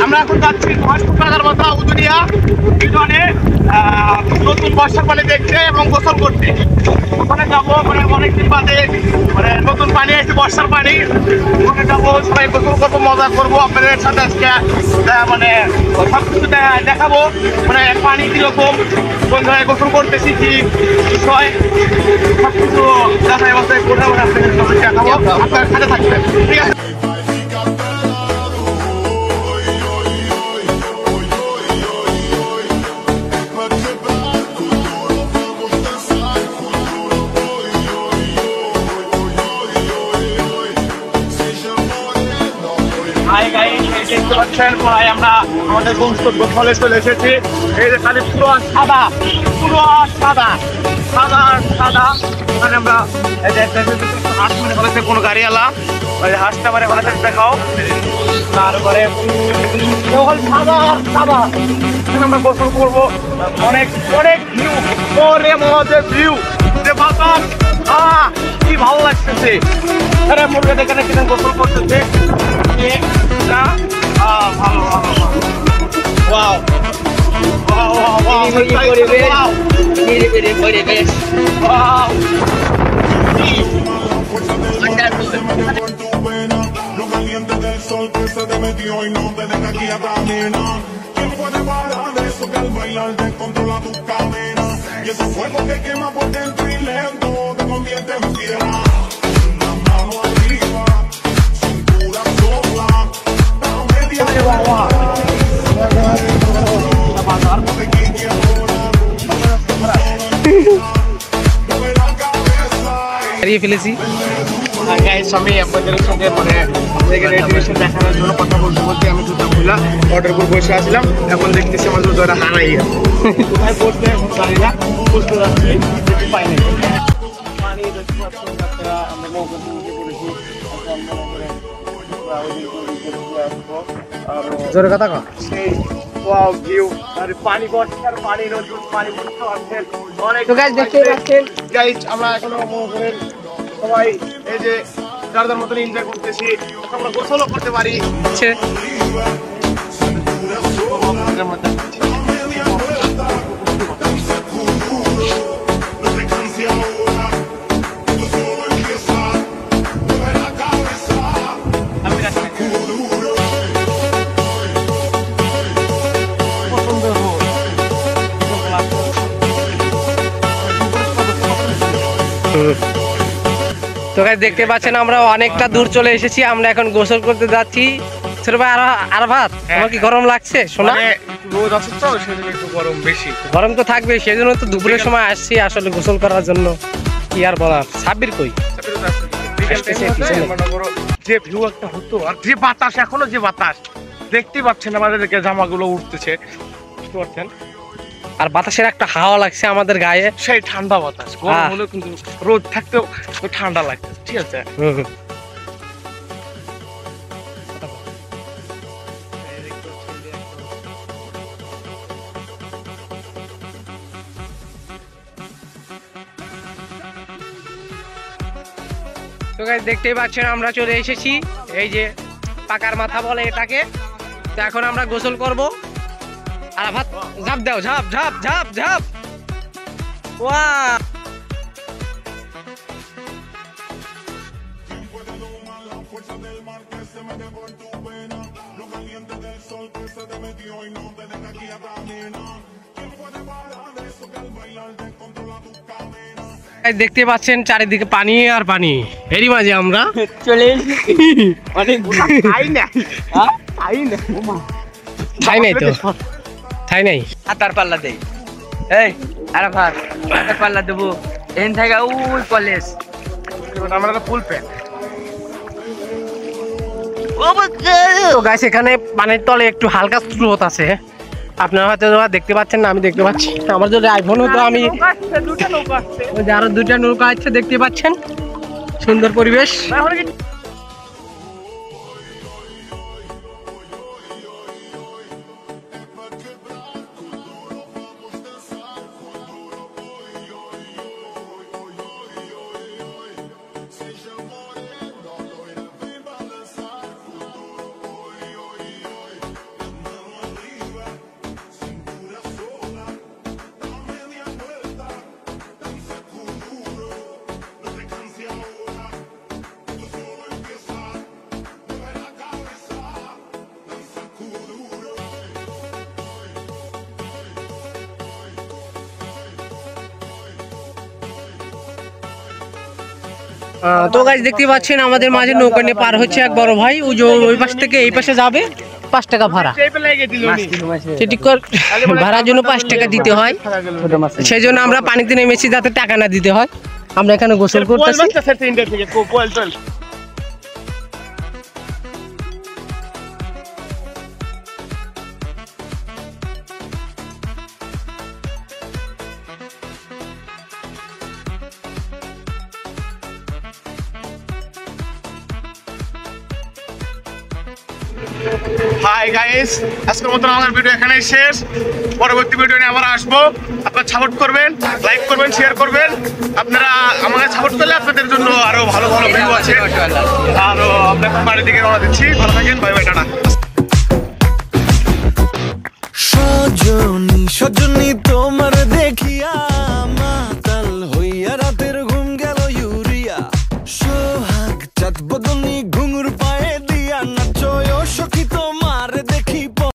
আমরা এখন যাচ্ছি মহেশপুর মাথা উদুনিয়া বিজনে নতুন বর্ষার পানি দেখতে এবং গোসল করতে। ওখানে যাবো মানে অনেকদিন বাদে মানে নতুন পানি এসে বর্ষার পানি, ওখানে যাবো সবাই গোসল করবো, মজা করবো আপনাদের সাথে আজকে মানে সব কিছু দেখাবো, মানে পানি কিরকম, কোন জায়গায় গোসল করতেছি, কি বিষয় সব কিছু যাচাই বাছাই করে আপনাদের সাথে দেখাবো, আপনার সাথে থাকবেন, ঠিক আছে? দেখতে পাচ্ছেন ভাই আমরা আমাদের গোসলে চলে এসেছি। এই যে খালি পুরো সাদা ওখানে আমরা হাঁস মানে বলেছে কোনো গাড়িওয়ালা ওই হাঁসটা মানে ওখানে দেখাও, তারপরে সাদা আমরা গোসল করবো। অনেক ভিউ, মজার ভিউ, যে বাতাস কি ভালো লাগতেছে। মুরগি দেখে কিনা গোসল করতেছে, ভালো ওয়াও পরিবেশ ফেলেছি। আমি আপনাদের সাথে মানে দেখানোর জন্য কথা বলতে আমি জুতা খুলা অর্ডার করে বসে আসলাম, এখন দেখতেছি আমার জুতাটা হারাই গেছে, কোথায় বসতে এখন জানি না, বুঝতে যাচ্ছি পাই না। পানি দেখতে পাচ্ছেন আপনারা, আমরা নৌকা উঠে পড়েছি, জোরে কথা কও সেই ওয়াও ভিউ, আর পানি বর্ষার পানি, নতুন পানি বুঝতে পারছেন অনেক। তো গাইস দেখতে পাচ্ছেন গাইস আমরা এখনো মনে সবাই এই যে যার যার মতন এনজয় করতেছি, আমরা গোসলও করতে পারি। তো গাইস দেখতে পাচ্ছেন আমরা অনেকটা দূর চলে এসেছি, আমরা এখন গোসল করতে যাচ্ছি। ছোট ভাই আরাফাত, তোমার কি গরম লাগছে? শোনা রোদ আছে তো সেজন্য একটু গরম বেশি, গরম তো থাকবে, সেজন্য তো দুপুরের সময় আসছি আসলে গোসল করার জন্য। কি আর বলার, সাব্বির কই? যে ভিউ একটা হতো আর যে বাতাস, এখনো যে বাতাস দেখতেই পাচ্ছেন, আমাদেরকে জামাগুলো উঠতেছে, বুঝতে পারছেন, আর বাতাসের একটা হাওয়া লাগছে আমাদের গায়ে, সেই ঠান্ডা বাতাস। গরম হলেও কিন্তু রোদ থাকতেও ঠান্ডা লাগছে, ঠিক আছে? তো গাইস দেখতেই পাচ্ছেন আমরা চলে এসেছি, এই যে পাকার মাথা বলে এটাকে। তো এখন আমরা গোসল করব। আরাফাত ঝাঁপ দাও, ঝাঁপ ঝাঁপ ঝাঁপ ঝাঁপ। ওয়াও দেখতে পাচ্ছেন চারিদিকে পানি আর পানি, এরই মাঝে আমরা চলে এসেছি। ঠাই নাই তো, ঠাই নাই। হাতার পাল্লা দেই, এই আরাফাত হাতার পাল্লা দেবো এখান থেকে ওই কলেজ, আমরা ফুল প্যান্ট। তো গাইস এখানে পানির তলে একটু হালকা স্রোত আছে, আপনারা হয়তো দেখতে পাচ্ছেন না, আমি দেখতে পাচ্ছি। আমার যদি আইফোন হতো আমি আরো দুটা নৌকা আছে, দেখতে পাচ্ছেন সুন্দর পরিবেশ। তো গাইস দেখতে পাচ্ছেন আমাদের মাঝে নৌকা নিয়ে পার হচ্ছে এক বড় ভাই, ওই যে ওই পাশ থেকে এই পাশে যাবে, 5 টাকা ভাড়া। সেটি ভাড়ার জন্য 5 টাকা দিতে হয়, সেই জন্য আমরা পানিতে নেমেছি যাতে টাকা না দিতে হয়। আমরা এখানে গোসল করতেছি। হাই গাইস, আজকের মতন আমার ভিডিও এখানেই শেষ। পরবর্তী ভিডিও নিয়ে আবার আসবো। আপনারা সাপোর্ট করবেন, লাইক করবেন, শেয়ার করবেন। আপনারা আমাকে সাপোর্ট করলে আপনাদের জন্য আরো ভালো ভালো ভিডিও আছে। আরো আপনার বাড়ির দিকে রওনা দিচ্ছি। ভালো থাকেন, বাই বাই, টাটা।